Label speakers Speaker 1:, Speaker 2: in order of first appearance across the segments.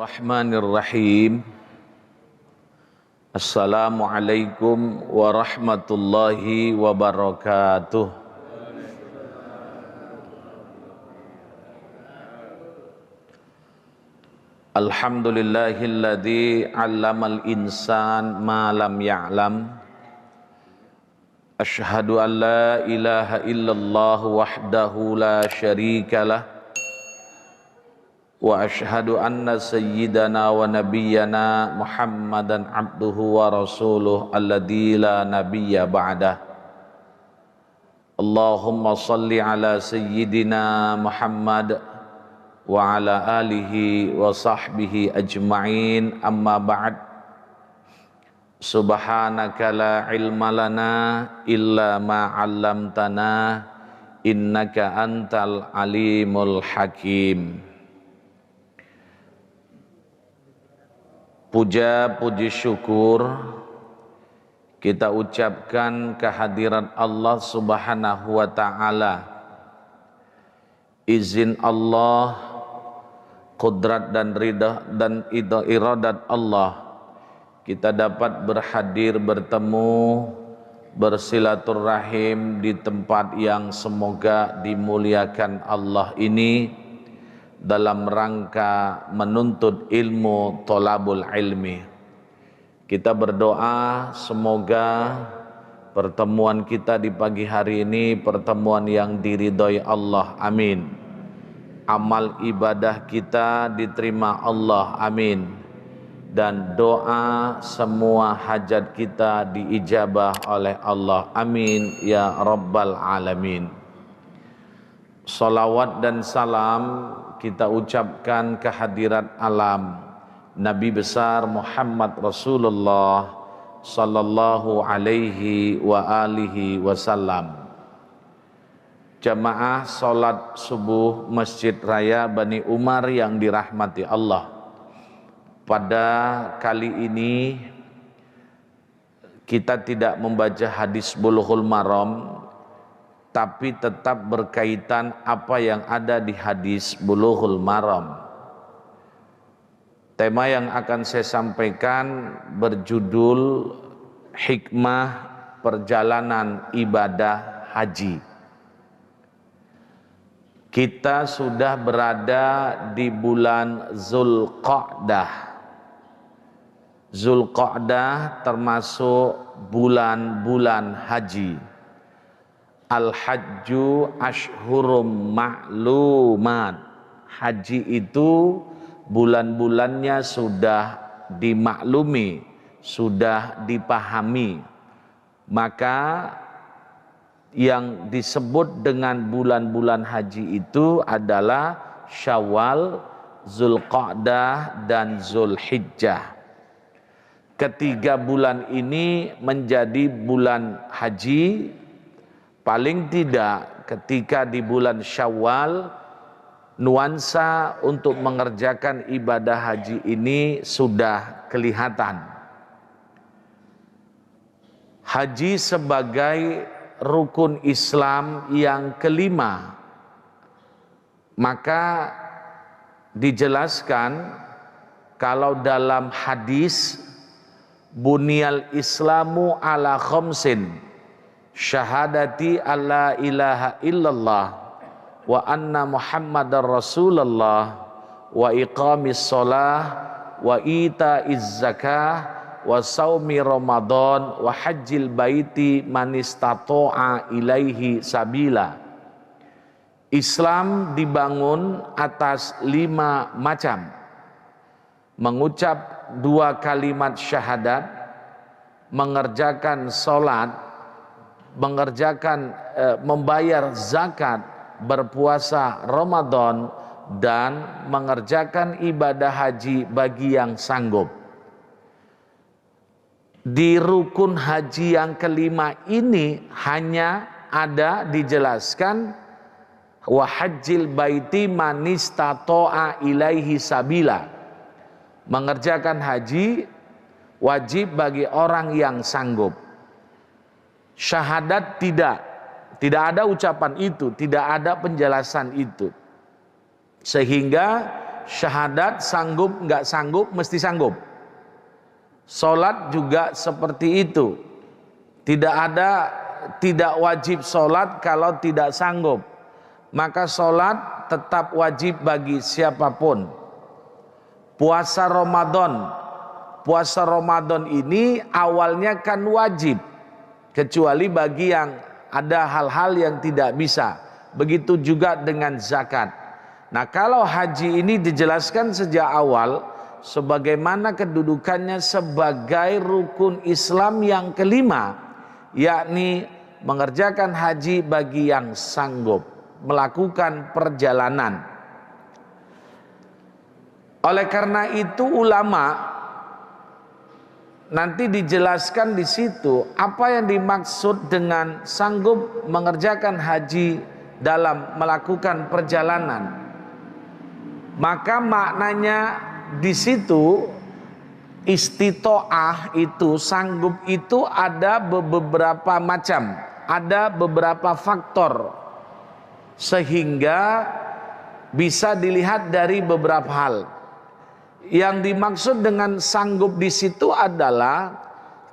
Speaker 1: Bismillahirrahmanirrahim. Assalamualaikum warahmatullahi wabarakatuh. Alhamdulillahilladzi 'allamal insan ma lam ya'lam. Asyhadu an la ilaha illallah wahdahu la syarikalah. Wa asyhadu anna sayyidana wa nabiyyana Muhammadan abduhu wa rasuluh alladzi la nabiyya ba'dah. Allahumma salli ala sayyidina Muhammad wa ala alihi wa sahbihi ajma'in, amma ba'd. Subhanaka la ilma lana illa ma 'allamtana innaka antal alimul hakim. Puja puji syukur kita ucapkan kehadirat Allah Subhanahu wa ta'ala. Izin Allah, qudrat dan ridha dan iradat Allah, kita dapat berhadir, bertemu, bersilaturahim di tempat yang semoga dimuliakan Allah ini dalam rangka menuntut ilmu, thalabul ilmi. Kita berdoa semoga pertemuan kita di pagi hari ini pertemuan yang diridhoi Allah, amin. Amal ibadah kita diterima Allah, amin. Dan doa semua hajat kita diijabah oleh Allah, amin ya rabbal alamin. Salawat dan salam kita ucapkan kehadirat alam Nabi besar Muhammad Rasulullah sallallahu alaihi wa alihi wasallam. Jamaah salat subuh Masjid Raya Bani Umar yang dirahmati Allah. Pada kali ini kita tidak membaca hadis Bulughul Maram, tapi tetap berkaitan apa yang ada di hadis Bulughul Maram. Tema yang akan saya sampaikan berjudul hikmah perjalanan ibadah haji. Kita sudah berada di bulan Zulqa'dah. Zulqa'dah termasuk bulan-bulan haji. Al-hajju ashhurum ma'lumat. Haji itu bulan-bulannya sudah dimaklumi, sudah dipahami. Maka yang disebut dengan bulan-bulan haji itu adalah Syawal, Zulqa'dah dan Zulhijjah. Ketiga bulan ini menjadi bulan haji. Paling tidak ketika di bulan Syawal, nuansa untuk mengerjakan ibadah haji ini sudah kelihatan. Haji sebagai rukun Islam yang kelima, maka dijelaskan kalau dalam hadis bunyal Islamu ala khamsin, syahadati alla ilaha illallah wa anna muhammadar rasulullah wa iqamis sholah wa itaiz zakah wa saumi ramadan wa hajjil baiti man istata'a ilaihi sabila. Islam dibangun atas 5 macam: mengucap 2 kalimat syahadat, mengerjakan sholat, membayar zakat, berpuasa Ramadan, dan mengerjakan ibadah haji bagi yang sanggup. Di rukun haji yang kelima ini hanya ada dijelaskan wa hajjil baiti man istata'a ilaihi sabila. Mengerjakan haji wajib bagi orang yang sanggup. Syahadat tidak ada ucapan itu, tidak ada penjelasan itu. Sehingga syahadat sanggup nggak sanggup mesti sanggup. Sholat juga seperti itu. Tidak wajib sholat kalau tidak sanggup. Maka sholat tetap wajib bagi siapapun. Puasa Ramadan ini awalnya kan wajib, kecuali bagi yang ada hal-hal yang tidak bisa. Begitu juga dengan zakat. Nah, kalau haji ini dijelaskan sejak awal sebagaimana kedudukannya sebagai rukun Islam yang kelima, yakni mengerjakan haji bagi yang sanggup melakukan perjalanan. Oleh karena itu ulama nanti dijelaskan di situ apa yang dimaksud dengan sanggup mengerjakan haji dalam melakukan perjalanan. Maka maknanya di situ istitoah itu, sanggup itu ada beberapa macam, ada beberapa faktor, sehingga bisa dilihat dari beberapa hal. Yang dimaksud dengan sanggup di situ adalah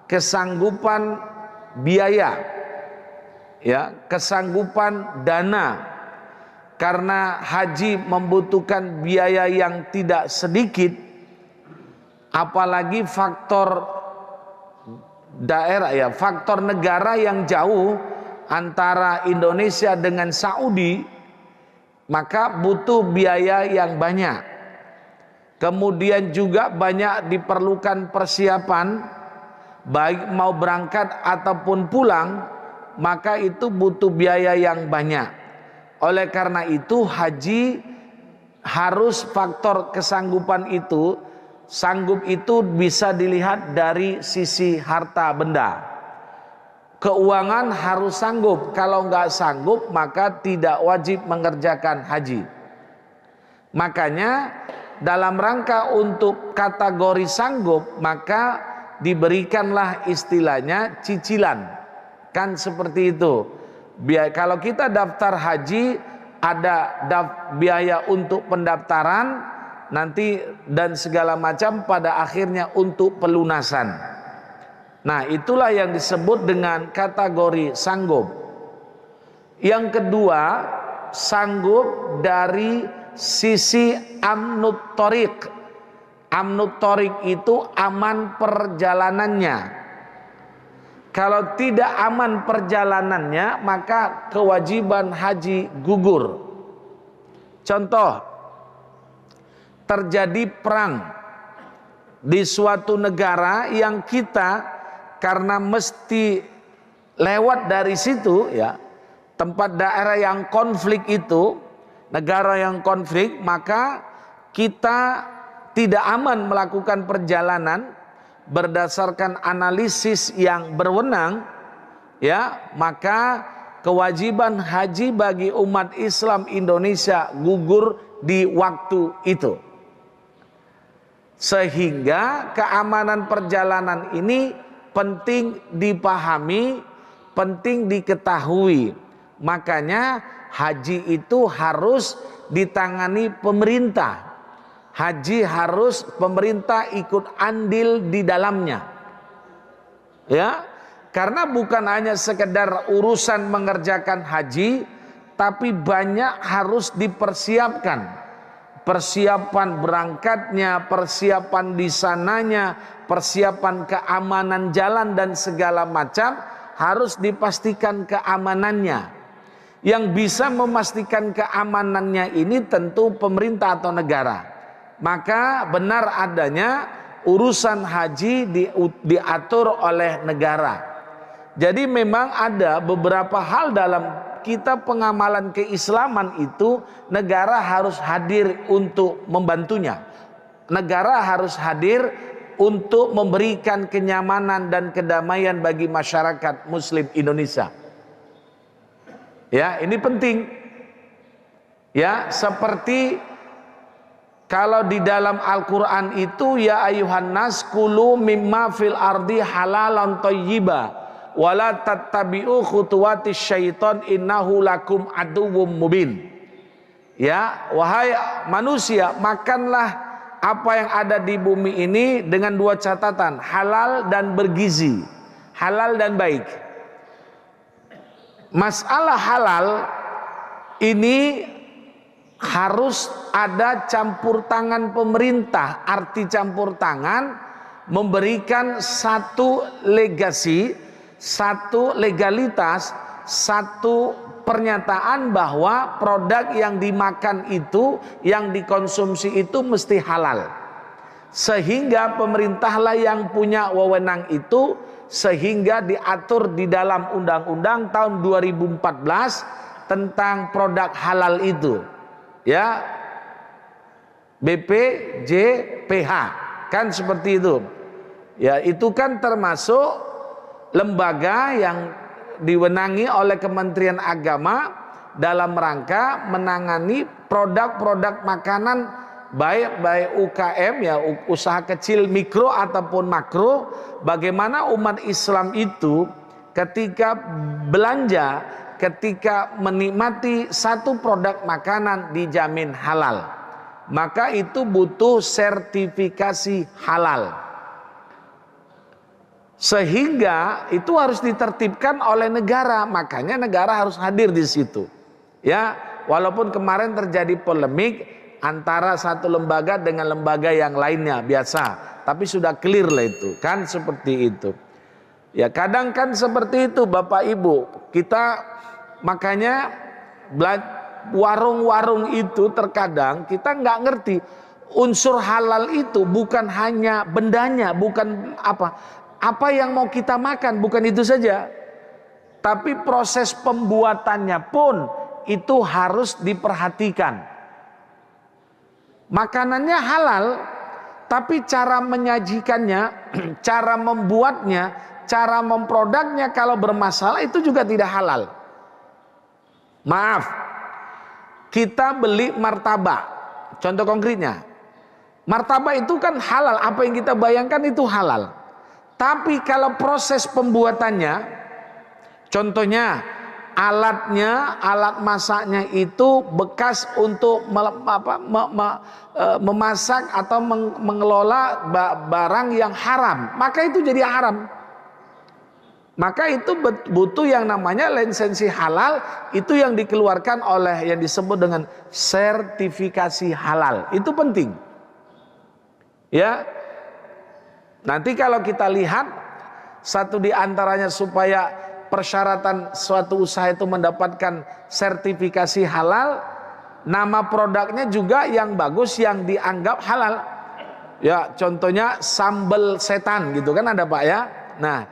Speaker 1: kesanggupan biaya, ya, kesanggupan dana. Karena haji membutuhkan biaya yang tidak sedikit, apalagi faktor daerah, ya, faktor negara yang jauh antara Indonesia dengan Saudi, maka butuh biaya yang banyak. Kemudian juga banyak diperlukan persiapan, baik mau berangkat ataupun pulang, maka itu butuh biaya yang banyak. Oleh karena itu haji harus faktor kesanggupan itu, sanggup itu bisa dilihat dari sisi harta benda. Keuangan harus sanggup, kalau nggak sanggup maka tidak wajib mengerjakan haji. Makanya dalam rangka untuk kategori sanggup maka diberikanlah istilahnya cicilan, kan seperti itu. Kalau kita daftar haji ada biaya untuk pendaftaran nanti dan segala macam, pada akhirnya untuk pelunasan. Nah, itulah yang disebut dengan kategori sanggup. Yang kedua, sanggup dari sisi amnut thoriq. Amnut thoriq itu aman perjalanannya. Kalau tidak aman perjalanannya, maka kewajiban haji gugur. Contoh, terjadi perang di suatu negara yang kita karena mesti lewat dari situ, ya, tempat daerah yang konflik itu, negara yang konflik, maka kita tidak aman melakukan perjalanan. Berdasarkan analisis yang berwenang, ya, maka kewajiban haji bagi umat Islam Indonesia gugur di waktu itu. Sehingga keamanan perjalanan ini penting dipahami, penting diketahui. Makanya haji itu harus ditangani pemerintah. Haji harus pemerintah ikut andil di dalamnya, ya, karena bukan hanya sekedar urusan mengerjakan haji, tapi banyak harus dipersiapkan. Persiapan berangkatnya, persiapan di sananya, persiapan keamanan jalan dan segala macam harus dipastikan keamanannya. Yang bisa memastikan keamanannya ini tentu pemerintah atau negara. Maka benar adanya urusan haji diatur oleh negara. Jadi memang ada beberapa hal dalam kita pengamalan keislaman itu negara harus hadir untuk membantunya. Negara harus hadir untuk memberikan kenyamanan dan kedamaian bagi masyarakat Muslim Indonesia. Ya, ini penting. Ya, seperti kalau di dalam Al-Quran itu, ya ayuhan nas kulu mimma fil ardi halalan thayyiba wala tattabi'u khutuwatis syaiton innahu lakum aduwwum mubin. Ya, wahai manusia, makanlah apa yang ada di bumi ini dengan dua catatan, halal dan bergizi, halal dan baik. Masalah halal ini harus ada campur tangan pemerintah. Arti campur tangan, memberikan satu legasi, satu legalitas, satu pernyataan bahwa produk yang dimakan itu, yang dikonsumsi itu mesti halal. Sehingga pemerintahlah yang punya wewenang itu, sehingga diatur di dalam undang-undang tahun 2014 tentang produk halal itu. Ya, BPJPH kan seperti itu. Ya, itu kan termasuk lembaga yang diwenangi oleh Kementerian Agama dalam rangka menangani produk-produk makanan baik UKM, ya, usaha kecil mikro ataupun makro. Bagaimana umat Islam itu ketika belanja, ketika menikmati satu produk makanan dijamin halal, maka itu butuh sertifikasi halal. Sehingga itu harus ditertibkan oleh negara, makanya negara harus hadir di situ. Ya, walaupun kemarin terjadi polemik antara satu lembaga dengan lembaga yang lainnya, biasa, tapi sudah clear lah itu, kan seperti itu. Ya, kadang kan seperti itu Bapak Ibu, kita makanya warung-warung itu terkadang kita nggak ngerti unsur halal itu bukan hanya bendanya, bukan apa yang mau kita makan, bukan itu saja, tapi proses pembuatannya pun itu harus diperhatikan. Makanannya halal, tapi cara menyajikannya, cara membuatnya, cara memproduknya kalau bermasalah itu juga tidak halal. Maaf, kita beli martabak, contoh konkretnya, martabak itu kan halal, apa yang kita bayangkan itu halal. Tapi kalau proses pembuatannya, contohnya alatnya, alat masaknya itu bekas untuk memasak atau mengelola barang yang haram, maka itu jadi haram. Maka itu butuh yang namanya lisensi halal, itu yang dikeluarkan oleh yang disebut dengan sertifikasi halal. Itu penting. Ya. Nanti kalau kita lihat satu di antaranya supaya persyaratan suatu usaha itu mendapatkan sertifikasi halal, nama produknya juga yang bagus, yang dianggap halal. Ya, contohnya sambal setan gitu kan ada Pak ya. Nah,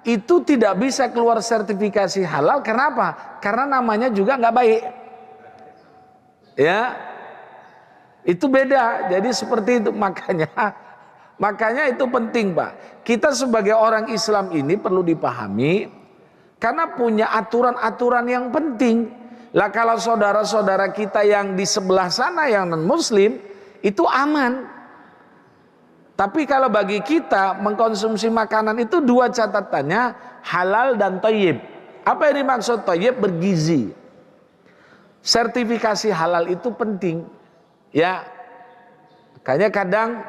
Speaker 1: itu tidak bisa keluar sertifikasi halal, kenapa? Karena namanya juga nggak baik. Ya, itu beda. Jadi seperti itu, makanya itu penting Pak. Kita sebagai orang Islam ini perlu dipahami, karena punya aturan-aturan yang penting. Lah kalau saudara-saudara kita yang di sebelah sana yang non muslim itu aman. Tapi kalau bagi kita mengkonsumsi makanan itu dua catatannya, halal dan thayyib. Apa yang dimaksud thayyib? Bergizi. Sertifikasi halal itu penting. Ya. Makanya kadang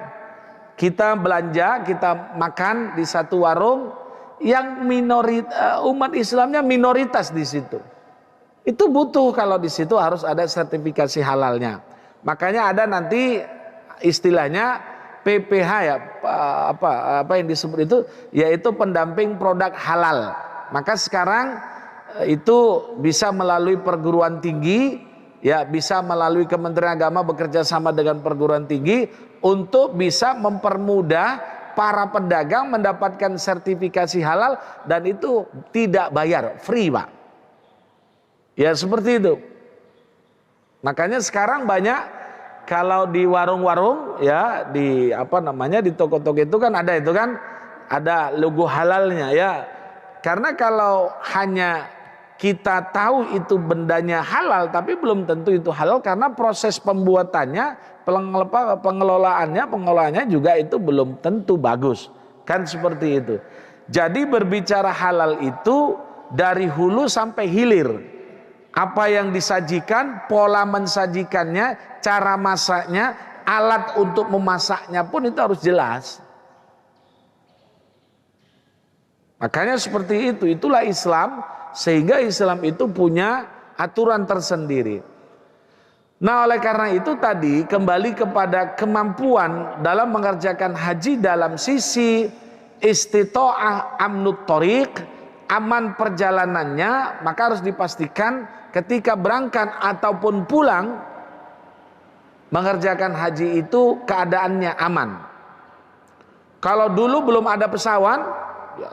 Speaker 1: kita belanja, kita makan di satu warung yang umat Islamnya minoritas di situ. Itu butuh kalau di situ harus ada sertifikasi halalnya. Makanya ada nanti istilahnya PPH ya, apa yang disebut itu, yaitu pendamping produk halal. Maka sekarang itu bisa melalui perguruan tinggi, ya bisa melalui Kementerian Agama bekerja sama dengan perguruan tinggi untuk bisa mempermudah para pedagang mendapatkan sertifikasi halal, dan itu tidak bayar, free Pak. Ya seperti itu. Makanya sekarang banyak kalau di warung-warung ya, di di toko-toko itu kan ada logo halalnya ya. Karena kalau hanya kita tahu itu bendanya halal, tapi belum tentu itu halal, karena proses pembuatannya, pengelolaannya juga itu belum tentu bagus. Kan seperti itu. Jadi berbicara halal itu dari hulu sampai hilir. Apa yang disajikan, pola mensajikannya, cara masaknya, alat untuk memasaknya pun itu harus jelas. Makanya seperti itu, itulah Islam, sehingga Islam itu punya aturan tersendiri. Nah, oleh karena itu tadi kembali kepada kemampuan dalam mengerjakan haji dalam sisi istita'ah amnut thoriq, aman perjalanannya, maka harus dipastikan ketika berangkat ataupun pulang mengerjakan haji itu keadaannya aman. Kalau dulu belum ada pesawat ya,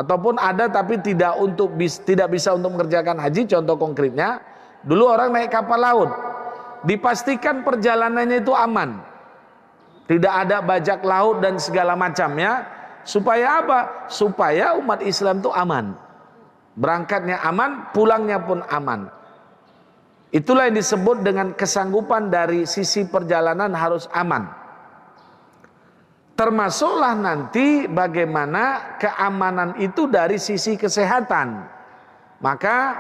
Speaker 1: ataupun ada tapi tidak bisa untuk mengerjakan haji, contoh konkretnya dulu orang naik kapal laut, dipastikan perjalanannya itu aman, tidak ada bajak laut dan segala macamnya. Supaya apa? Supaya umat Islam itu aman, berangkatnya aman, pulangnya pun aman. Itulah yang disebut dengan kesanggupan dari sisi perjalanan harus aman. Termasuklah nanti bagaimana keamanan itu dari sisi kesehatan. Maka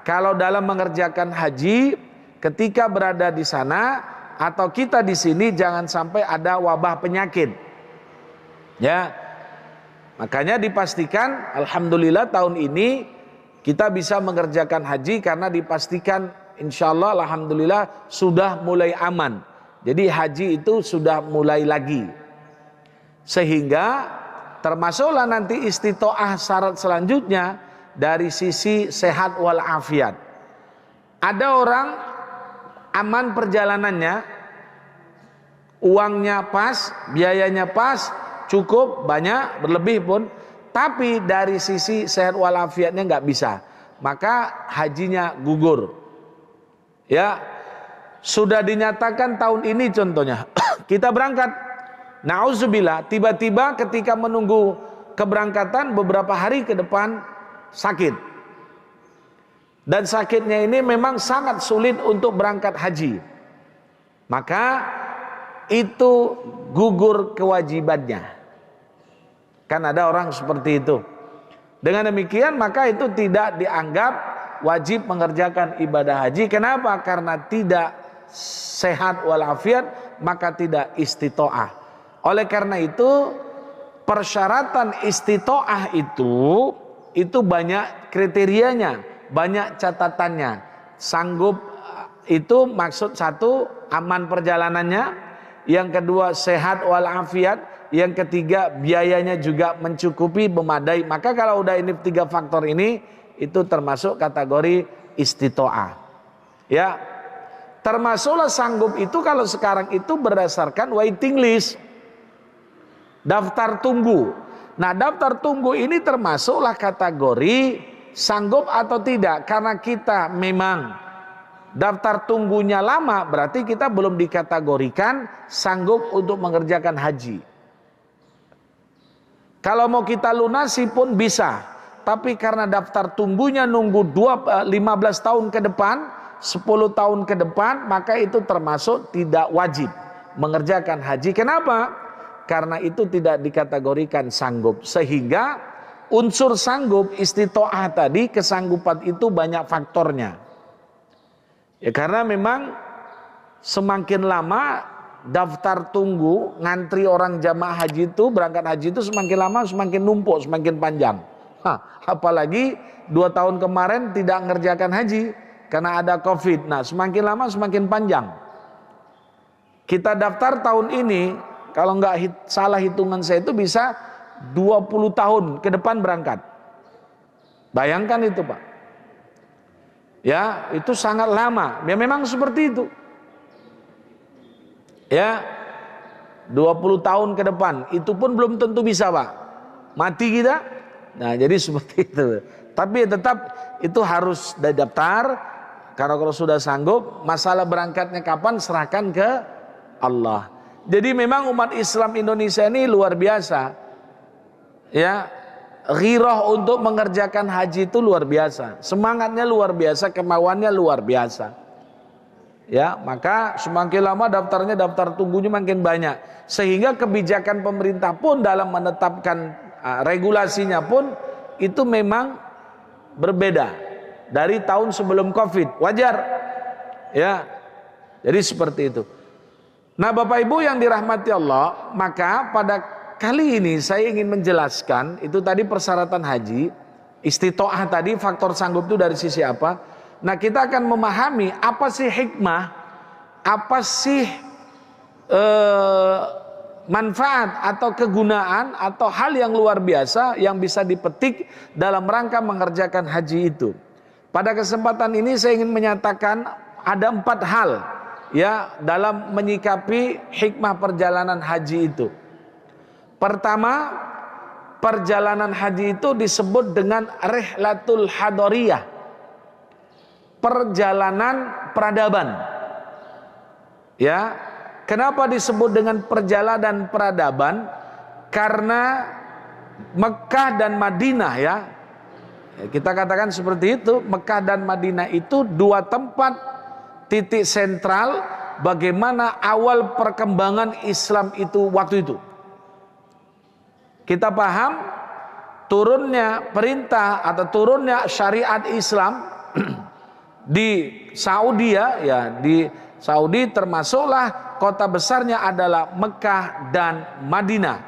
Speaker 1: kalau dalam mengerjakan haji, ketika berada di sana atau kita di sini, jangan sampai ada wabah penyakit. Ya, makanya dipastikan, alhamdulillah tahun ini kita bisa mengerjakan haji karena dipastikan insyaallah alhamdulillah sudah mulai aman. Jadi haji itu sudah mulai lagi. Sehingga termasuklah nanti istita'ah syarat selanjutnya dari sisi sehat wal afiat. Ada orang aman perjalanannya, uangnya pas, biayanya pas, cukup, banyak, berlebih pun, tapi dari sisi sehat wal afiatnya nggak bisa, maka hajinya gugur. Ya, sudah dinyatakan tahun ini contohnya kita berangkat, na'udzubillah, tiba-tiba ketika menunggu keberangkatan beberapa hari ke depan sakit, dan sakitnya ini memang sangat sulit untuk berangkat haji, maka itu gugur kewajibannya. Kan ada orang seperti itu. Dengan demikian maka itu tidak dianggap wajib mengerjakan ibadah haji. Kenapa? Karena tidak sehat walafiat, maka tidak istita'ah. Oleh karena itu persyaratan istita'ah itu banyak kriterianya, banyak catatannya. Sanggup itu maksud satu, aman perjalanannya, yang kedua sehat walafiat, yang ketiga biayanya juga mencukupi, memadai. Maka kalau udah ini 3 faktor ini, itu termasuk kategori istita'ah. Ya, termasuklah sanggup itu kalau sekarang itu berdasarkan waiting list, daftar tunggu. Nah, daftar tunggu ini termasuklah kategori sanggup atau tidak. Karena kita memang daftar tunggunya lama, berarti kita belum dikategorikan sanggup untuk mengerjakan haji. Kalau mau kita lunasi pun bisa, tapi karena daftar tunggunya nunggu 15 tahun ke depan, 10 tahun ke depan, maka itu termasuk tidak wajib mengerjakan haji. Kenapa? Karena itu tidak dikategorikan sanggup. Sehingga unsur sanggup, istita'ah tadi, kesanggupan itu banyak faktornya. Ya, karena memang semakin lama daftar tunggu ngantri orang jamaah haji itu, berangkat haji itu semakin lama semakin numpuk, semakin panjang. Apalagi 2 tahun kemarin tidak mengerjakan haji karena ada COVID. Nah, semakin lama semakin panjang. Kita daftar tahun ini, kalau nggak salah hitungan saya itu bisa 20 tahun ke depan berangkat. Bayangkan itu, Pak. Ya, itu sangat lama. Ya memang seperti itu. Ya, 20 tahun ke depan, itu pun belum tentu bisa, Pak. Mati kita. Nah, jadi seperti itu. Tapi tetap itu harus daftar. Karena kalau sudah sanggup, masalah berangkatnya kapan serahkan ke Allah. Jadi memang umat Islam Indonesia ini luar biasa. Ya, ghirah untuk mengerjakan haji itu luar biasa. Semangatnya luar biasa, kemauannya luar biasa. Ya, maka semakin lama daftar tunggunya makin banyak. Sehingga kebijakan pemerintah pun dalam menetapkan regulasinya pun itu memang berbeda. dari tahun sebelum Covid. Wajar. Ya. Jadi seperti itu. Nah, Bapak Ibu yang dirahmati Allah, maka pada kali ini saya ingin menjelaskan itu tadi persyaratan haji, istitoah tadi, faktor sanggup itu dari sisi apa? Nah, kita akan memahami apa sih hikmah, apa sih manfaat atau kegunaan atau hal yang luar biasa yang bisa dipetik dalam rangka mengerjakan haji itu. Pada kesempatan ini saya ingin menyatakan ada 4 hal ya dalam menyikapi hikmah perjalanan haji itu. Pertama, perjalanan haji itu disebut dengan rihlatul hadariyah, perjalanan peradaban. Ya, kenapa disebut dengan perjalanan peradaban? Karena Mekah dan Madinah ya, kita katakan seperti itu, Mekah dan Madinah itu 2 tempat titik sentral bagaimana awal perkembangan Islam itu waktu itu. Kita paham turunnya perintah atau turunnya syariat Islam di Saudi ya di Saudi termasuklah kota besarnya adalah Mekah dan Madinah.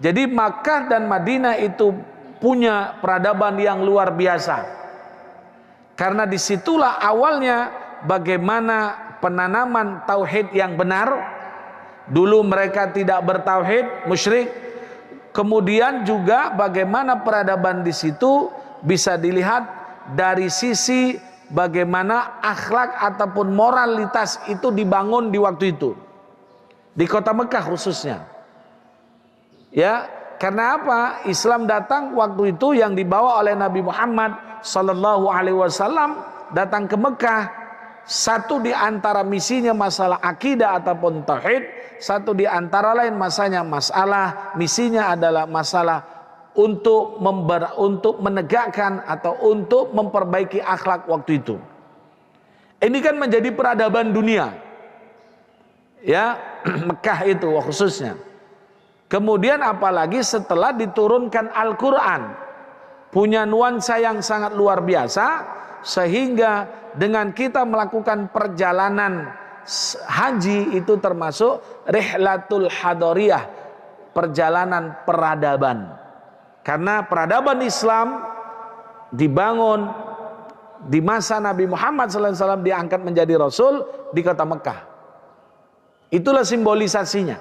Speaker 1: Jadi Mekah dan Madinah itu punya peradaban yang luar biasa. Karena disitulah awalnya bagaimana penanaman tauhid yang benar. Dulu mereka tidak bertauhid, musyrik. Kemudian juga bagaimana peradaban di situ bisa dilihat dari sisi bagaimana akhlak ataupun moralitas itu dibangun di waktu itu. Di kota Mekah khususnya. Ya, karena apa? Islam datang waktu itu yang dibawa oleh Nabi Muhammad sallallahu alaihi wasallam datang ke Mekah. Satu di antara misinya masalah akidah ataupun tauhid, satu di antara lain misinya adalah masalah untuk menegakkan atau untuk memperbaiki akhlak waktu itu. Ini kan menjadi peradaban dunia. Ya, Mekah itu khususnya. Kemudian apalagi setelah diturunkan Al-Qur'an, punya nuansa yang sangat luar biasa sehingga dengan kita melakukan perjalanan haji itu termasuk rihlatul hadariyah, perjalanan peradaban. Karena peradaban Islam dibangun di masa Nabi Muhammad SAW diangkat menjadi Rasul di kota Mekah. Itulah simbolisasinya.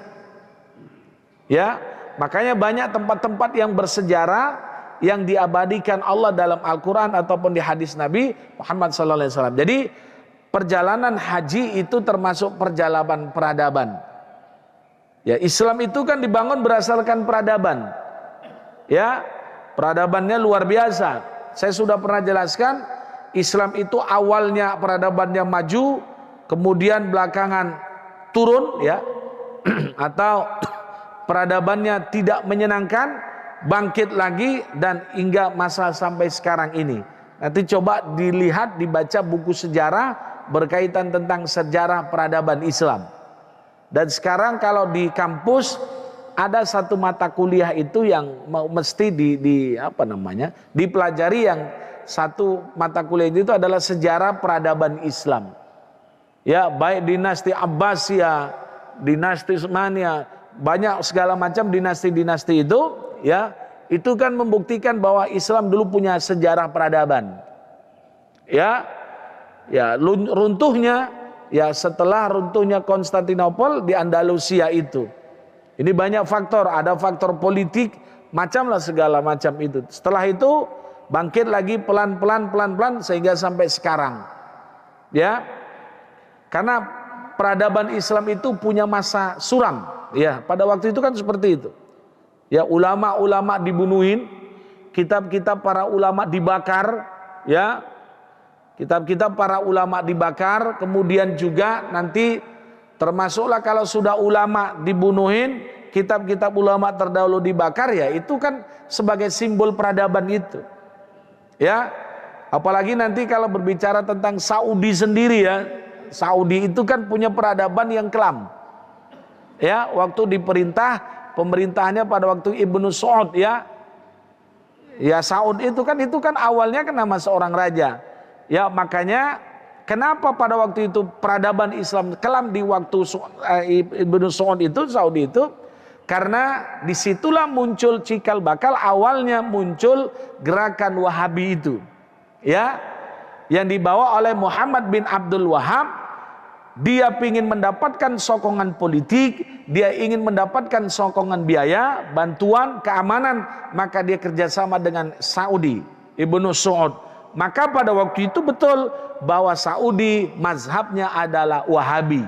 Speaker 1: Ya, makanya banyak tempat-tempat yang bersejarah yang diabadikan Allah dalam Al-Quran ataupun di hadis Nabi Muhammad SAW. Jadi perjalanan haji itu termasuk perjalanan peradaban. Ya, Islam itu kan dibangun berdasarkan peradaban. Ya, peradabannya luar biasa. Saya sudah pernah jelaskan, Islam itu awalnya peradabannya maju, kemudian belakangan turun ya, atau peradabannya tidak menyenangkan, bangkit lagi dan hingga masa sampai sekarang ini. Nanti coba dilihat, dibaca buku sejarah berkaitan tentang sejarah peradaban Islam. Dan sekarang kalau di kampus ada satu mata kuliah itu yang mesti dipelajari, yang satu mata kuliah itu adalah sejarah peradaban Islam. Ya, baik dinasti Abbasiyah, dinasti Utsmaniyah, banyak segala macam dinasti-dinasti itu. Ya, itu kan membuktikan bahwa Islam dulu punya sejarah peradaban. Ya, runtuhnya ya setelah runtuhnya Konstantinopel di Andalusia itu. Ini banyak faktor, ada faktor politik, macamlah segala macam itu. Setelah itu bangkit lagi pelan-pelan sehingga sampai sekarang. Ya, karena peradaban Islam itu punya masa suram. Ya, pada waktu itu kan seperti itu. Ya, ulama-ulama dibunuhin, kitab-kitab para ulama dibakar, ya. Kitab-kitab para ulama dibakar, kemudian juga nanti termasuklah kalau sudah ulama dibunuhin, kitab-kitab ulama terdahulu dibakar, ya itu kan sebagai simbol peradaban itu. Ya. Apalagi nanti kalau berbicara tentang Saudi sendiri ya. Saudi itu kan punya peradaban yang kelam. Ya, waktu diperintah pemerintahannya pada waktu Ibnu Saud ya. Ya Saud itu kan awalnya kan nama seorang raja. Ya makanya kenapa pada waktu itu peradaban Islam kelam di waktu Ibnu Saud itu, Saudi itu, karena disitulah muncul cikal bakal awalnya muncul gerakan Wahabi itu. Ya, yang dibawa oleh Muhammad bin Abdul Wahab. Dia ingin mendapatkan sokongan politik, dia ingin mendapatkan sokongan biaya, bantuan, keamanan, maka dia kerjasama dengan Saudi, Ibnu Saud. Maka pada waktu itu betul bahwa Saudi mazhabnya adalah Wahabi.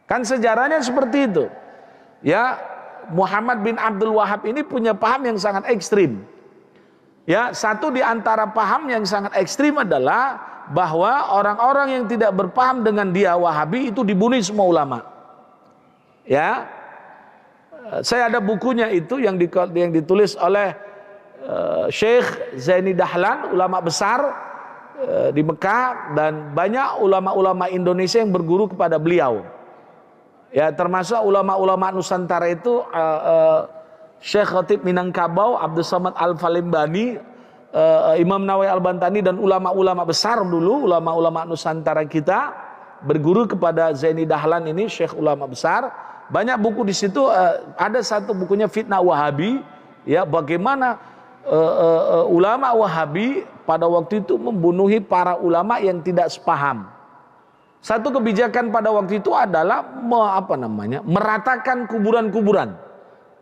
Speaker 1: Kan sejarahnya seperti itu. Ya, Muhammad bin Abdul Wahab ini punya paham yang sangat ekstrim. Ya, satu di antara paham yang sangat ekstrim adalah bahwa orang-orang yang tidak berpaham dengan dia Wahabi itu dibunuh semua ulama. Ya, saya ada bukunya itu yang ditulis oleh Syekh Zaini Dahlan, ulama besar di Mekah, dan banyak ulama-ulama Indonesia yang berguru kepada beliau. Ya, termasuk ulama-ulama Nusantara itu Syekh Khatib Minangkabau, Abdul Samad Al-Falimbani, Imam Nawawi Al-Bantani, dan ulama-ulama besar dulu, ulama-ulama Nusantara kita berguru kepada Zaini Dahlan ini, Syekh ulama besar. Banyak buku di situ, ada satu bukunya Fitnah Wahabi, ya bagaimana ulama Wahabi pada waktu itu membunuhi para ulama yang tidak sepaham. Satu kebijakan pada waktu itu adalah meratakan kuburan-kuburan.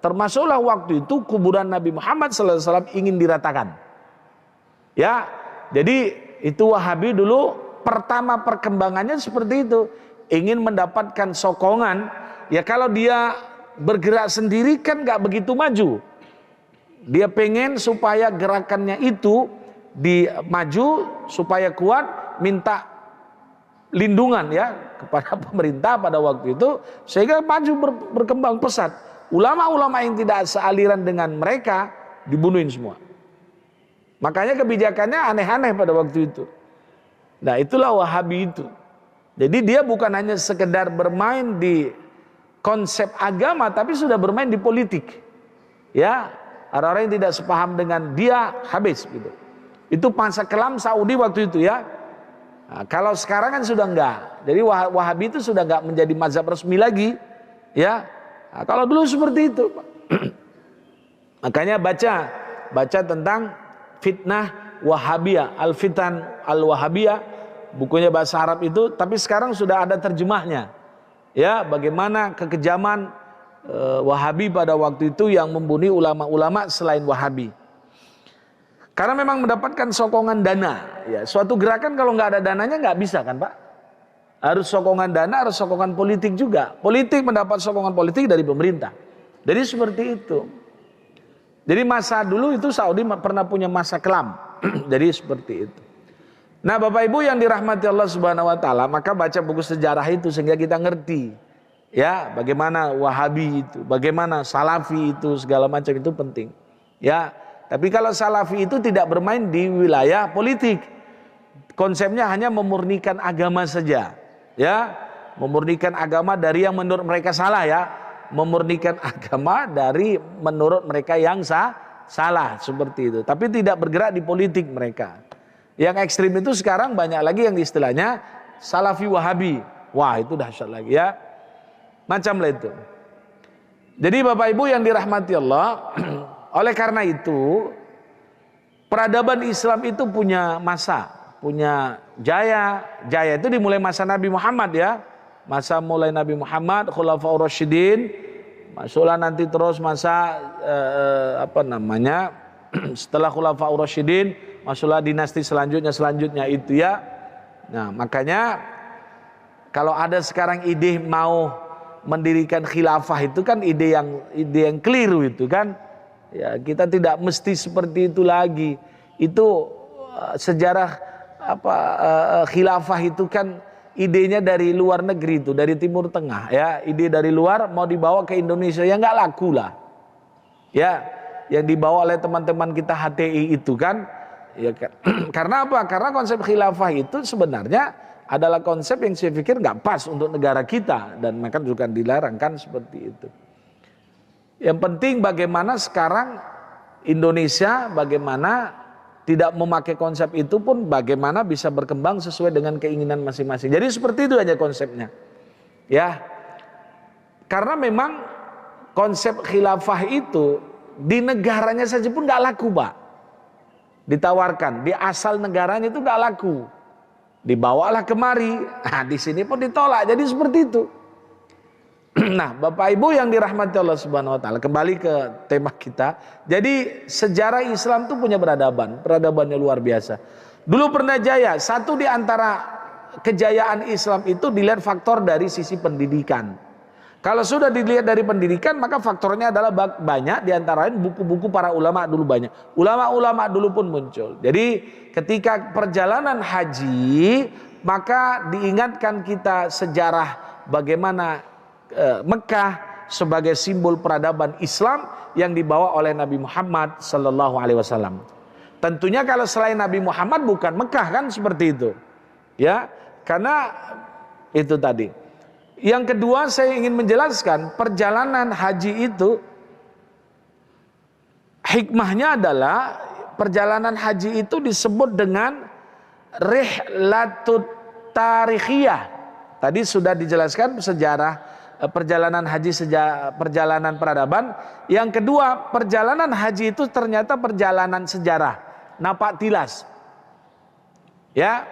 Speaker 1: Termasuklah waktu itu kuburan Nabi Muhammad SAW ingin diratakan. Ya, jadi itu Wahabi dulu pertama perkembangannya seperti itu, ingin mendapatkan sokongan. Ya kalau dia bergerak sendiri kan nggak begitu maju. Dia pengen supaya gerakannya itu maju supaya kuat, minta lindungan ya kepada pemerintah pada waktu itu, sehingga maju berkembang pesat. Ulama-ulama yang tidak sealiran dengan mereka dibunuhin semua. Makanya kebijakannya aneh-aneh pada waktu itu. Nah itulah Wahabi itu. Jadi dia bukan hanya sekedar bermain di konsep agama, tapi sudah bermain di politik. Ya, orang-orang yang tidak sepaham dengan dia habis gitu. Itu masa kelam Saudi waktu itu ya. Nah, kalau sekarang kan sudah enggak. Jadi Wahabi itu sudah enggak menjadi mazhab resmi lagi. Ya, nah, kalau dulu seperti itu. Makanya baca tentang Fitnah Wahabiyah, Al-Fitan Al-Wahabiyah, bukunya bahasa Arab itu, tapi sekarang sudah ada terjemahnya. Ya, bagaimana kekejaman Wahabi pada waktu itu yang membunuh ulama-ulama selain Wahabi. Karena memang mendapatkan sokongan dana. Ya, suatu gerakan kalau nggak ada dananya nggak bisa kan Pak? Harus sokongan dana, harus sokongan politik juga. Politik mendapat sokongan politik dari pemerintah. Jadi seperti itu. Jadi masa dulu itu Saudi pernah punya masa kelam. Jadi seperti itu. Nah Bapak Ibu yang dirahmati Allah Subhanahu Wa Taala, maka baca buku sejarah itu sehingga kita ngerti. Ya, bagaimana Wahabi itu, bagaimana Salafi itu, segala macam itu penting. Ya, tapi kalau Salafi itu tidak bermain di wilayah politik. Konsepnya hanya memurnikan agama saja. Ya, memurnikan agama dari yang menurut mereka salah ya. Memurnikan agama dari menurut mereka yang salah seperti itu. Tapi tidak bergerak di politik mereka. Yang ekstrim itu sekarang banyak lagi yang istilahnya Salafi Wahabi. Wah itu dahsyat lagi ya. Macam lah itu. Jadi Bapak Ibu yang dirahmati Allah, oleh karena itu peradaban Islam itu punya masa, punya jaya. Jaya itu dimulai masa Nabi Muhammad ya. Masa mulai Nabi Muhammad, Khulafaur Rasyidin, masuklah nanti terus masa setelah Khulafaur Rasyidin, masuklah dinasti selanjutnya itu ya. Nah makanya kalau ada sekarang ide mau mendirikan khilafah itu kan ide yang keliru itu kan. Ya kita tidak mesti seperti itu lagi. Itu sejarah khilafah itu kan idenya dari luar negeri itu, dari Timur Tengah ya, ide dari luar mau dibawa ke Indonesia ya nggak laku lah. Ya, yang dibawa oleh teman-teman kita HTI itu kan, ya kan. Karena apa? Karena konsep khilafah itu sebenarnya adalah konsep yang saya pikir nggak pas untuk negara kita dan maka juga dilarang kan seperti itu. Yang penting bagaimana sekarang Indonesia bagaimana tidak memakai konsep itu pun bagaimana bisa berkembang sesuai dengan keinginan masing-masing. Jadi seperti itu aja konsepnya. Ya. Karena memang konsep khilafah itu di negaranya saja pun nggak laku, Pak. Ditawarkan di asal negaranya itu nggak laku. Dibawalah kemari. Nah, di sini pun ditolak. Jadi seperti itu. Nah, Bapak Ibu yang dirahmati Allah Subhanahu wa taala, kembali ke tema kita. Jadi sejarah Islam itu punya peradaban, peradabannya luar biasa. Dulu pernah jaya, satu di antara kejayaan Islam itu dilihat faktor dari sisi pendidikan. Kalau sudah dilihat dari pendidikan, maka faktornya adalah banyak, di antara lain buku-buku para ulama dulu banyak. Ulama-ulama dulu pun muncul. Jadi ketika perjalanan haji, maka diingatkan kita sejarah bagaimana Mekah sebagai simbol peradaban Islam yang dibawa oleh Nabi Muhammad sallallahu alaihi wasallam. Tentunya kalau selain Nabi Muhammad bukan Mekah kan seperti itu. Ya, karena itu tadi. Yang kedua saya ingin menjelaskan perjalanan haji itu hikmahnya adalah perjalanan haji itu disebut dengan rihlatut tarikhiyah. Tadi sudah dijelaskan sejarah perjalanan haji, perjalanan peradaban. Yang kedua, perjalanan haji itu ternyata perjalanan sejarah, napak tilas. Ya.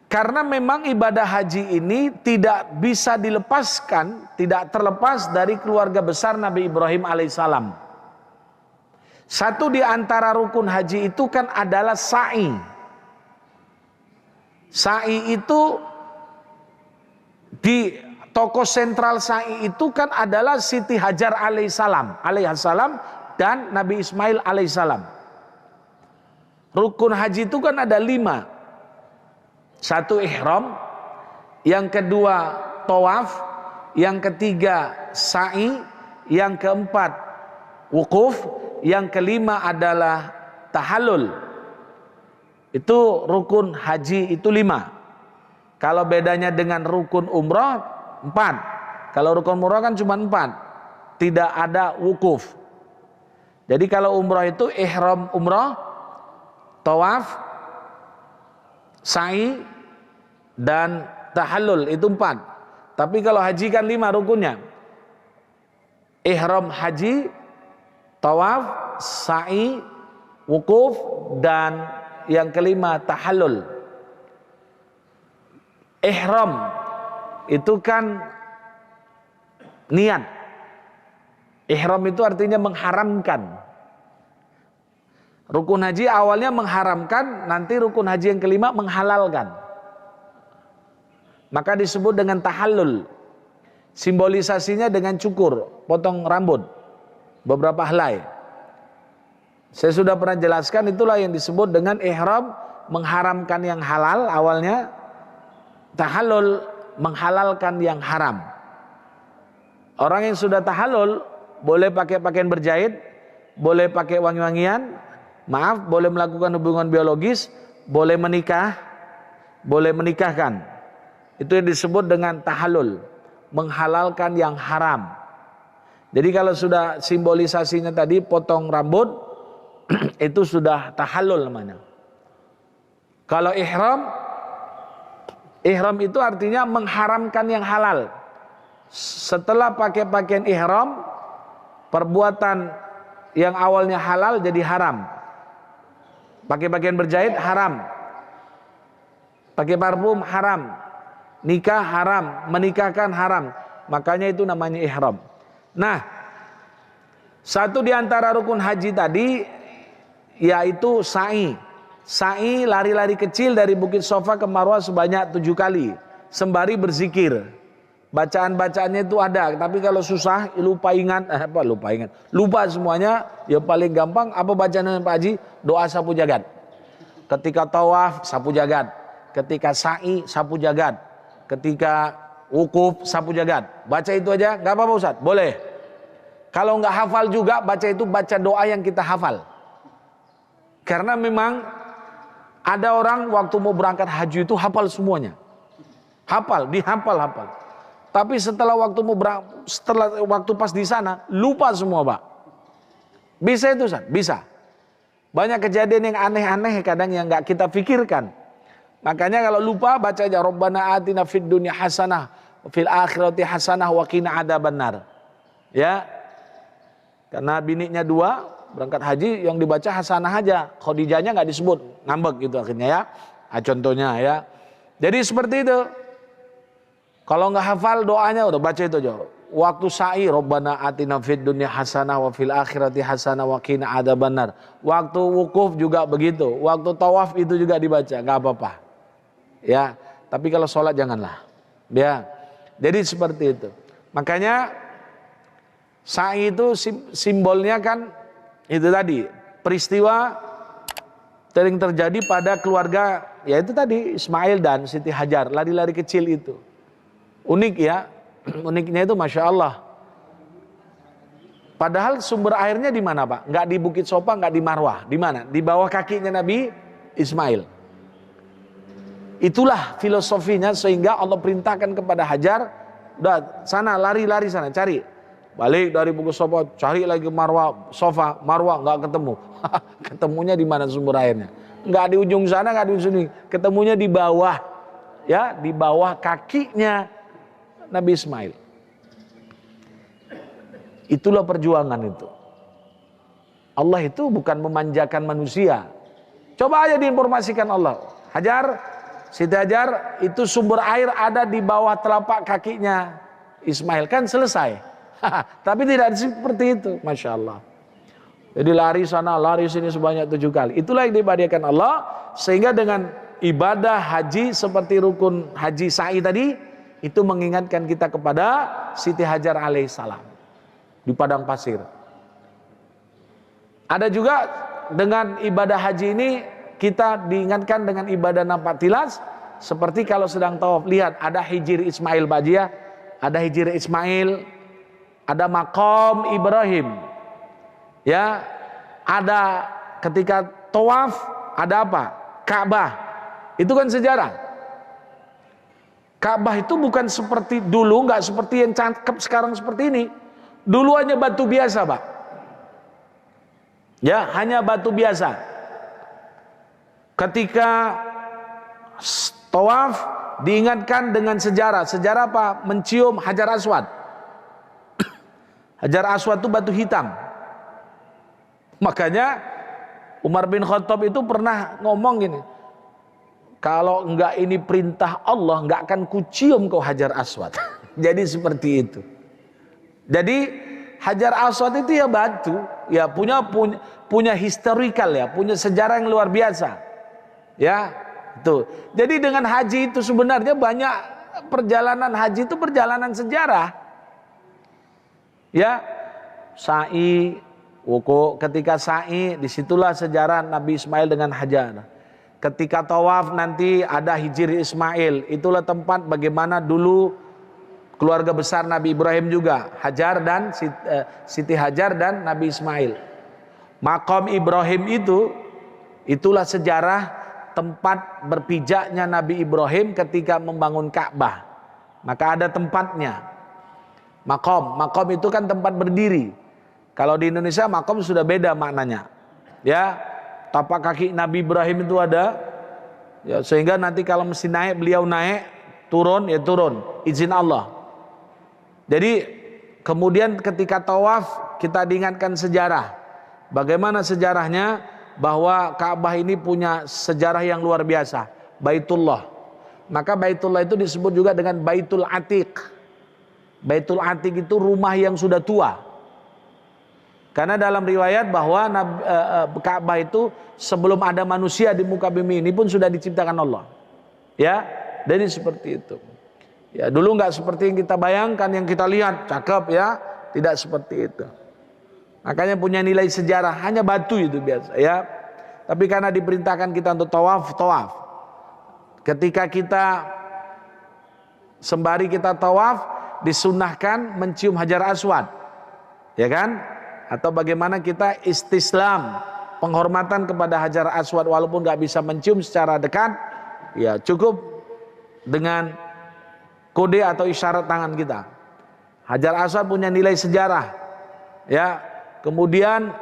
Speaker 1: Karena memang ibadah haji ini tidak bisa dilepaskan, tidak terlepas dari keluarga besar Nabi Ibrahim alaihissalam. Satu di antara rukun haji itu kan adalah sa'i. Sa'i itu di tokoh sentral sa'i itu kan adalah Siti Hajar alaihissalam dan Nabi Ismail alaihissalam. Rukun haji itu kan ada 5. Satu ihram, yang kedua tawaf, yang ketiga sa'i, yang keempat wukuf, yang kelima adalah tahallul. Itu rukun haji itu 5. Kalau bedanya dengan rukun umrah 4. Kalau rukun umrah kan cuma 4. Tidak ada wukuf. Jadi kalau umrah itu ihram umrah, tawaf, sa'i, dan tahallul itu 4. Tapi kalau haji kan 5 rukunnya. Ihram haji, tawaf, sa'i, wukuf, dan yang kelima tahallul. Ihram itu kan niat. Ihram itu artinya mengharamkan. Rukun haji awalnya mengharamkan, nanti rukun haji yang kelima menghalalkan. Maka disebut dengan tahallul. Simbolisasinya dengan cukur, potong rambut, beberapa helai. Saya sudah pernah jelaskan, itulah yang disebut dengan ihram, mengharamkan yang halal awalnya, tahallul, menghalalkan yang haram. Orang yang sudah tahallul boleh pakai pakaian berjahit, boleh pakai wangi-wangian, boleh melakukan hubungan biologis, boleh menikah, boleh menikahkan. Itu yang disebut dengan tahallul, menghalalkan yang haram. Jadi kalau sudah simbolisasinya tadi potong rambut, itu sudah tahallul namanya. Kalau ihram itu artinya mengharamkan yang halal. Setelah pakai pakaian ihram, perbuatan yang awalnya halal jadi haram. Pakai pakaian berjahit haram. Pakai parfum haram. Nikah haram, menikahkan haram. Makanya itu namanya ihram. Nah, satu di antara rukun haji tadi yaitu sa'i. Sa'i lari-lari kecil dari Bukit Sofa ke Marwah sebanyak 7 kali sembari berzikir. Bacaan-bacaannya itu ada, tapi kalau susah lupa semuanya, ya paling gampang apa bacaannya Pak Haji? Doa sapu jagat. Ketika tawaf sapu jagat, ketika sa'i sapu jagat, ketika wukuf sapu jagat. Baca itu aja, nggak apa-apa Ustaz? Boleh. Kalau nggak hafal juga baca itu, baca doa yang kita hafal. Karena memang ada orang waktu mau berangkat haji itu hafal semuanya. Dihafal. Tapi setelah waktu pas di sana lupa semua, Pak. Bisa itu Ustaz, bisa. Banyak kejadian yang aneh-aneh kadang yang nggak kita pikirkan. Makanya kalau lupa baca aja Rabbana atina fid dunya hasanah wa fil akhirati hasanah wa qina adzabannar. Ya. Karena bininya 2 berangkat haji yang dibaca hasanah aja, Khadijahnya nggak disebut, ngambek gitu akhirnya ya. Nah, contohnya ya. Jadi seperti itu. Kalau nggak hafal doanya udah baca itu aja. Waktu sa'i Rabbana atina fid dunya hasanah wa fil akhirati hasanah wa qina adzabannar. Waktu wukuf juga begitu. Waktu tawaf itu juga dibaca, nggak apa-apa. Ya, tapi kalau sholat janganlah. Ya. Jadi seperti itu. Makanya sa'i itu simbolnya kan itu tadi, peristiwa sering terjadi pada keluarga, yaitu tadi Ismail dan Siti Hajar, lari-lari kecil itu. Unik ya. Uniknya itu Masya Allah. Padahal sumber airnya di mana Pak? Nggak di Bukit Sopa, nggak di Marwah. Di mana? Di bawah kakinya Nabi Ismail. Itulah filosofinya sehingga Allah perintahkan kepada Hajar, udah sana lari-lari sana cari. Balik dari Bukit Sopa, cari lagi Marwah, Sofa, Marwah nggak ketemu. Ketemunya di mana sumber airnya? Nggak di ujung sana, nggak di ujung sini. Ketemunya di bawah, ya di bawah kakinya Nabi Ismail. Itulah perjuangan itu. Allah itu bukan memanjakan manusia. Coba aja diinformasikan Allah. Hajar, Siti Hajar, itu sumber air ada di bawah telapak kakinya Ismail, kan selesai. Tapi tidak seperti itu, Masya Allah. Jadi lari sana, lari sini sebanyak 7 kali. Itulah yang diibadahkan Allah. Sehingga dengan ibadah haji seperti rukun haji sa'i tadi, itu mengingatkan kita kepada Siti Hajar alaihissalam di padang pasir. Ada juga dengan ibadah haji ini kita diingatkan dengan ibadah nampak tilas, seperti kalau sedang tawaf. Lihat ada hijir Ismail Bajia, ada hijir Ismail, ada maqam Ibrahim. Ya, ada ketika tawaf ada apa? Ka'bah. Itu kan sejarah. Ka'bah itu bukan seperti dulu, nggak seperti yang cakep sekarang seperti ini. Dulu hanya batu biasa, Pak. Ya, hanya batu biasa. Ketika tawaf diingatkan dengan sejarah. Sejarah apa? Mencium Hajar Aswad. Hajar Aswad itu batu hitam. Makanya Umar bin Khattab itu pernah ngomong gini, kalau enggak ini perintah Allah, enggak akan kucium kau Hajar Aswad. Jadi seperti itu. Jadi Hajar Aswad itu ya batu, ya punya historical ya, punya sejarah yang luar biasa. Ya, itu. Jadi dengan haji itu sebenarnya banyak perjalanan haji itu perjalanan sejarah. Ya, sa'i, wuku, ketika sa'i disitulah sejarah Nabi Ismail dengan Hajar. Ketika tawaf nanti ada hijir Ismail. Itulah tempat bagaimana dulu keluarga besar Nabi Ibrahim juga. Hajar dan Siti Hajar dan Nabi Ismail. Maqam Ibrahim itulah sejarah tempat berpijaknya Nabi Ibrahim ketika membangun Ka'bah. Maka ada tempatnya. Maqam itu kan tempat berdiri. Kalau di Indonesia maqam sudah beda maknanya. Ya. Tapak kaki Nabi Ibrahim itu ada, ya, sehingga nanti kalau mesti naik, beliau naik, turun, ya turun, izin Allah. Jadi kemudian ketika tawaf kita diingatkan sejarah. Bagaimana sejarahnya? Bahwa Ka'bah ini punya sejarah yang luar biasa. Baitullah. Maka Baitullah itu disebut juga dengan Baitul Atiq. Baitul Atiq itu rumah yang sudah tua. Karena dalam riwayat bahwa Ka'bah itu sebelum ada manusia di muka bumi ini pun sudah diciptakan Allah. Ya, jadi seperti itu. Ya, dulu nggak seperti yang kita bayangkan, yang kita lihat cakep ya, tidak seperti itu. Makanya punya nilai sejarah, hanya batu itu biasa ya. Tapi karena diperintahkan kita untuk tawaf. Ketika kita sembari kita tawaf disunahkan mencium Hajar Aswad. Ya kan? Atau bagaimana kita istislam, penghormatan kepada Hajar Aswad walaupun nggak bisa mencium secara dekat, ya cukup dengan kode atau isyarat tangan kita. Hajar Aswad punya nilai sejarah, ya Kemudian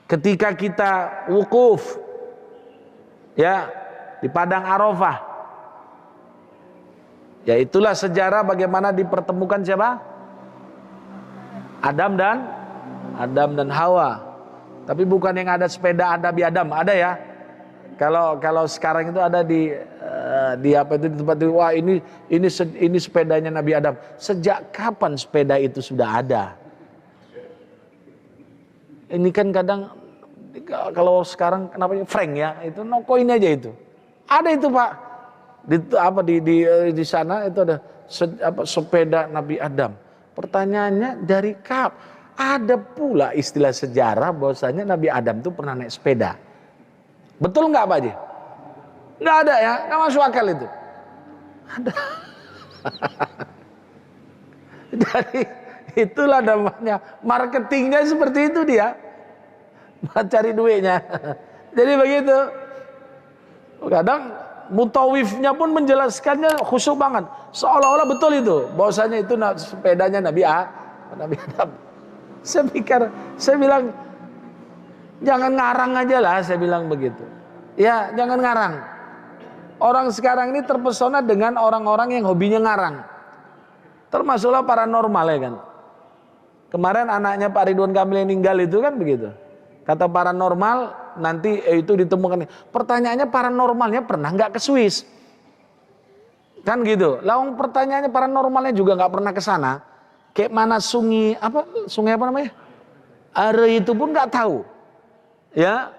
Speaker 1: ketika kita wukuf ya di padang Arafah, ya itulah sejarah bagaimana dipertemukan siapa? Adam dan Hawa. Tapi bukan yang ada sepeda Nabi Adam, ada ya. Kalau sekarang itu ada di apa itu di tempat itu, wah ini sepedanya Nabi Adam. Sejak kapan sepeda itu sudah ada? Ini kan kadang kalau sekarang kenapa Frank ya, itu no coin aja itu. Ada itu Pak. Di sana itu ada sepeda Nabi Adam. Pertanyaannya dari ada pula istilah sejarah bahwasanya Nabi Adam itu pernah naik sepeda. Betul nggak Pak Haji? Nggak ada ya, nggak masuk akal itu. Ada. Jadi itulah namanya marketingnya seperti itu dia, cari duitnya. Jadi begitu. Kadang mutawifnya pun menjelaskannya khusyuk banget, seolah-olah betul itu, bahwasanya itu sepedanya Nabi Adam. Saya bilang jangan ngarang aja lah, saya bilang begitu. Ya jangan ngarang. Orang sekarang ini terpesona dengan orang-orang yang hobinya ngarang, termasuklah paranormal ya kan. Kemarin anaknya Pak Ridwan Kamil yang meninggal itu kan begitu. Kata paranormal nanti itu ditemukan. Pertanyaannya paranormalnya pernah nggak ke Swiss? Kan gitu. Lalu pertanyaannya paranormalnya juga nggak pernah ke sana. Kayak mana sungai apa namanya? Are itu pun nggak tahu. Ya.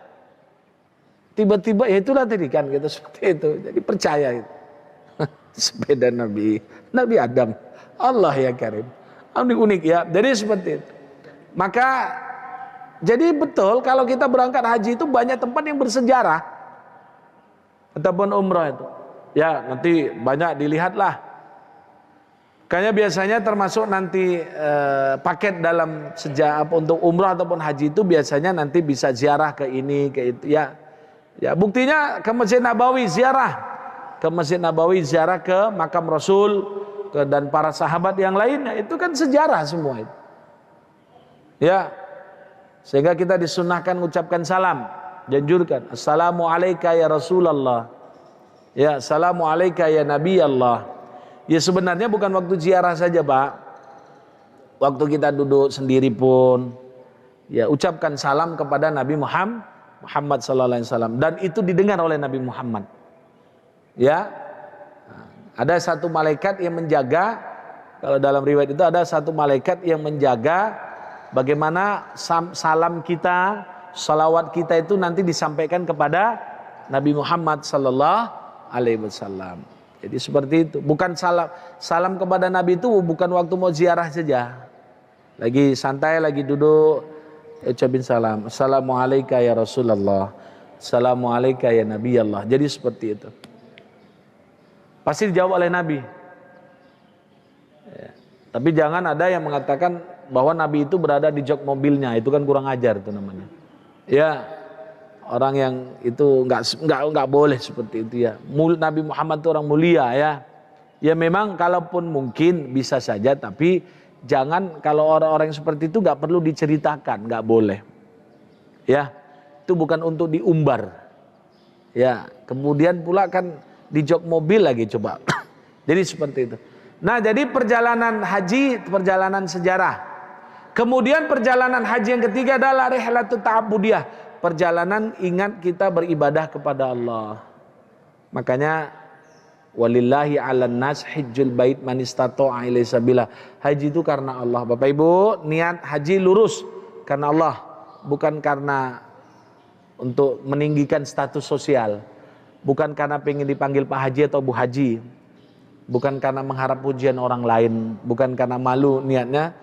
Speaker 1: Tiba-tiba ya itulah tadi kan gitu seperti itu. Jadi percaya itu. Sepeda Nabi Adam. Allah ya Karim. Unik ya. Jadi seperti itu. Maka jadi betul kalau kita berangkat haji itu banyak tempat yang bersejarah ataupun umrah itu. Ya nanti banyak dilihatlah. Kayaknya biasanya termasuk nanti paket dalam untuk umrah ataupun haji itu biasanya nanti bisa ziarah ke ini ke itu ya. Ya buktinya ke Masjid Nabawi ziarah, ke Masjid Nabawi ziarah ke makam Rasul dan para sahabat yang lainnya, itu kan sejarah semua itu. Ya. Sehingga kita disunahkan mengucapkan salam, dianjurkan. Assalamualaikum ya Rasulullah. Ya, assalamualaikum ya Nabi Allah. Ya sebenarnya bukan waktu ziarah saja, Pak. Waktu kita duduk sendiri pun ya ucapkan salam kepada Nabi Muhammad sallallahu alaihi wasallam, dan itu didengar oleh Nabi Muhammad. Ya. Ada satu malaikat yang menjaga, kalau dalam riwayat itu ada satu malaikat yang menjaga bagaimana salam kita, salawat kita itu nanti disampaikan kepada Nabi Muhammad sallallahu alaihi wasallam. Jadi seperti itu. Bukan salam kepada Nabi itu bukan waktu mau ziarah saja. Lagi santai, lagi duduk, ucapin salam. Assalamualaikum ya Rasulullah. Assalamualaikum ya Nabi Allah. Jadi seperti itu. Pasti dijawab oleh Nabi. Ya. Tapi jangan ada yang mengatakan bahwa Nabi itu berada di jok mobilnya, itu kan kurang ajar itu namanya. Ya, orang yang itu nggak boleh seperti itu ya. Nabi Muhammad itu orang mulia ya. Ya memang kalaupun mungkin bisa saja, tapi jangan kalau orang-orang seperti itu nggak perlu diceritakan, nggak boleh. Ya, itu bukan untuk diumbar. Ya, kemudian pula kan di jok mobil lagi coba. Jadi seperti itu. Nah, jadi perjalanan haji, perjalanan sejarah. Kemudian perjalanan haji yang ketiga adalah rihlatut ta'abbudiyah, perjalanan ingat kita beribadah kepada Allah. Makanya walillahi 'alan nas hajjul bait man istata'a ilaihi sabila. Haji itu karena Allah. Bapak Ibu, niat haji lurus karena Allah, bukan karena untuk meninggikan status sosial. Bukan karena pengen dipanggil Pak Haji atau Bu Haji. Bukan karena mengharap pujian orang lain, bukan karena malu, niatnya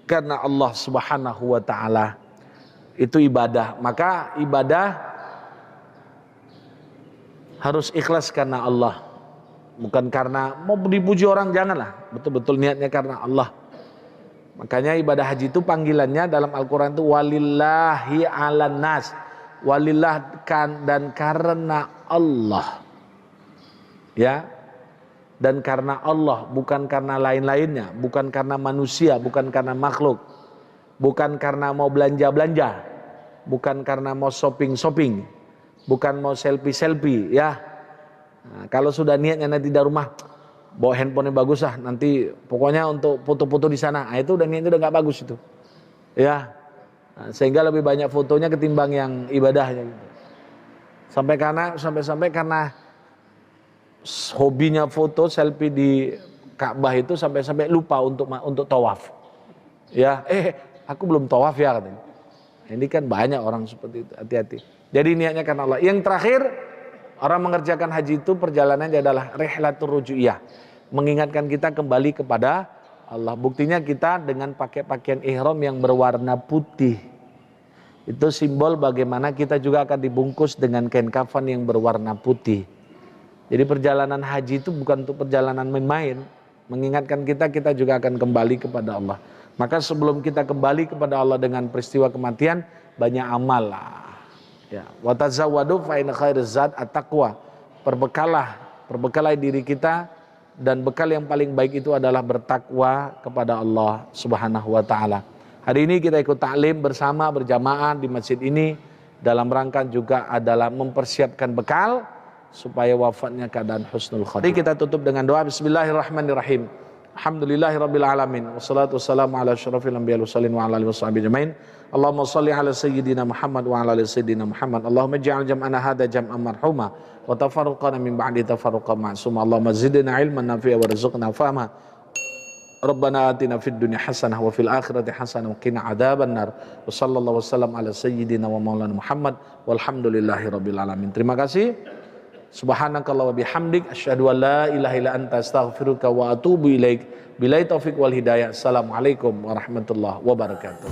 Speaker 1: karena Allah Subhanahu wa taala. Itu ibadah. Maka ibadah harus ikhlas karena Allah. Bukan karena mau dipuji orang, janganlah. Betul-betul niatnya karena Allah. Makanya ibadah haji itu panggilannya dalam Al-Qur'an itu walillahi 'alan nas. Walillah dan karena Allah. Ya. Dan karena Allah, bukan karena lain-lainnya, bukan karena manusia, bukan karena makhluk. bukan karena mau belanja-belanja, bukan karena mau shopping-shopping, bukan mau selfie-selfie ya. Nah, kalau sudah niatnya nanti di rumah bawa handphone yang bagus lah, nanti pokoknya untuk foto-foto di sana, nah, itu udah niatnya udah nggak bagus itu, ya. Nah, sehingga lebih banyak fotonya ketimbang yang ibadahnya. Gitu. Sampai karena hobinya foto selfie di Ka'bah itu sampai lupa untuk tawaf. Ya, aku belum tawaf ya katanya. Ini kan banyak orang seperti itu, hati-hati. Jadi niatnya karena Allah. Yang terakhir, orang mengerjakan haji itu perjalanannya adalah rihlatur rujuiyah, mengingatkan kita kembali kepada Allah. Buktinya kita dengan pakai pakaian ihram yang berwarna putih. Itu simbol bagaimana kita juga akan dibungkus dengan kain kafan yang berwarna putih. Jadi perjalanan haji itu bukan untuk perjalanan main-main, mengingatkan kita juga akan kembali kepada Allah. Maka sebelum kita kembali kepada Allah dengan peristiwa kematian, banyak amal lah. Ya, wa tazawwadu fa inna khairaz zad at-taqwa. Perbekalah diri kita, dan bekal yang paling baik itu adalah bertakwa kepada Allah Subhanahu wa taala. Hari ini kita ikut taklim bersama berjamaah di masjid ini dalam rangka juga adalah mempersiapkan bekal supaya wafatnya keadaan husnul khatimah. Mari kita tutup dengan doa. Bismillahirrahmanirrahim. Alhamdulillahirabbil alamin. Wassalatu wassalamu ala asyrafil anbiya'i wal mursalin wa ala alihi washabihi ajmain. Allahumma shalli ala sayyidina Muhammad wa ala ali sayyidina Muhammad. Allahumma ij'al jam'ana hadza jam'an marhuma wa tafarruqana min ba'di tafarruqan ma'suma. Allahumma zidna ilman nafi'a warzuqna fahma. Rabbana atina fid dunya hasanah wa fil akhirati hasanah wa qina adzabannar. Wa sallallahu wasallam ala sayyidina wa maulana Muhammad walhamdulillahirabbil alamin. Terima kasih. Subhanakallah wa bihamdik asyhadu an la ilaha illa anta astaghfiruka wa atubu ilaik. Billahi taufik wal hidayah. Assalamualaikum warahmatullahi wabarakatuh.